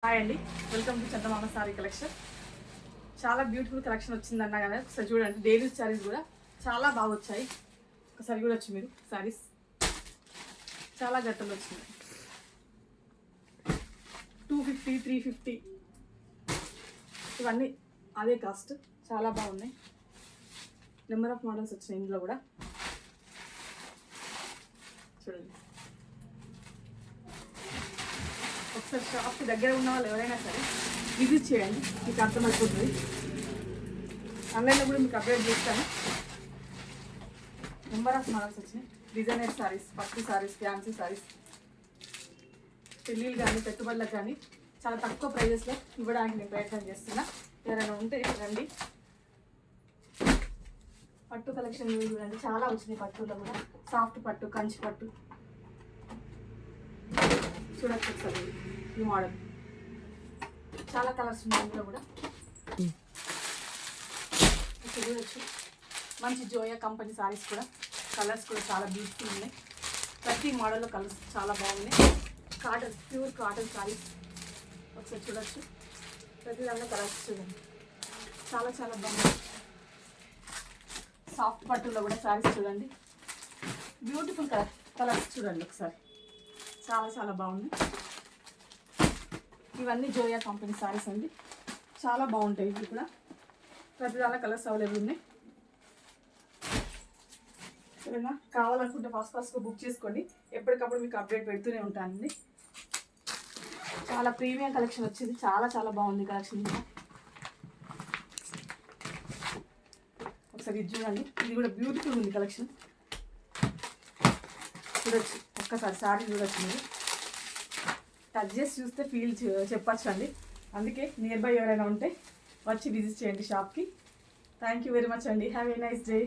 Hi అండి, welcome to Chandamama sorry collection. చాలా beautiful collection వచ్చిందన్నా కదా, ఒకసారి చూడండి. డైలీ శారీస్ కూడా చాలా బాగా వచ్చాయి. ఒకసారి చూడొచ్చు మీరు. శారీస్ చాలా గట్టలు వచ్చినాయి. 250, 350 ఇవన్నీ అదే కాస్ట్. చాలా బాగున్నాయి. నెంబర్ ఆఫ్ మోడల్స్ వచ్చినాయి ఇందులో కూడా. చూడండి, ఒకసారి షాప్కి దగ్గర ఉన్న వాళ్ళు ఎవరైనా సరే విజిట్ చేయండి, మీకు అర్థమైపోతుంది. ఆన్లైన్లో కూడా మీకు అప్డేట్ చేస్తాను. నెంబర్ ఆఫ్ మోడల్స్ వచ్చినాయి. డిజైనర్ శారీస్, పట్టు శారీస్, ఫ్యాన్సీ శారీస్, పెళ్ళిళ్ళు కానీ పెట్టుబడులకు కానీ చాలా తక్కువ ప్రైజెస్లో ఇవ్వడానికి నేను ప్రయత్నం చేస్తున్నా. ఎవరైనా ఉంటే రండి. పట్టు కలెక్షన్ చూడండి, చాలా వచ్చినాయి. పట్టులో కూడా సాఫ్ట్ పట్టు, కంచి పట్టు చూడొచ్చు ఒకసారి. ఈ మోడల్ చాలా కలర్స్ ఉన్నాయి ఇందులో కూడా. చూడొచ్చు. మంచి జోయా కంపెనీ సారీస్ కూడా, కలర్స్ కూడా చాలా బ్యూటిఫుల్ ఉన్నాయి. ప్రతి మోడల్లో కలర్స్ చాలా బాగున్నాయి. కాటన్, ప్యూర్ కాటన్ సారీస్ ఒకసారి చూడొచ్చు. ప్రతి దాంట్లో కలర్స్ చూడండి, చాలా చాలా బాగున్నాయి. సాఫ్ట్ పట్టులో కూడా సారీస్ చూడండి, బ్యూటిఫుల్ కలర్స్ చూడండి ఒకసారి. చాలా చాలా బాగుంది. ఇవన్నీ జోయా కంపెనీ సారీస్ అండి, చాలా బాగుంటాయి. ఇవి కూడా ప్రతి దాంట్లో కలర్స్ అవైలబుల్ ఉన్నాయి. సరేనా, కావాలనుకుంటే ఫాస్ట్గా బుక్ చేసుకోండి. ఎప్పటికప్పుడు మీకు అప్డేట్ పెడుతూనే ఉంటానండి. చాలా ప్రీమియం కలెక్షన్ వచ్చింది. చాలా చాలా బాగుంది కలెక్షన్. ఒకసారి ఇది చూడండి, ఇది కూడా బ్యూటిఫుల్ ఉంది కలెక్షన్. చూడొచ్చు, ఒక్కసారి సారీ చూడొచ్చు. మీరు టచ్ చేసి చూస్తే ఫీల్ చెప్పచ్చు అండి. అందుకే నియర్ బై ఎవరైనా ఉంటే వచ్చి విజిట్ చేయండి షాప్కి. థ్యాంక్ యూ వెరీ మచ్ అండి. Have a nice day.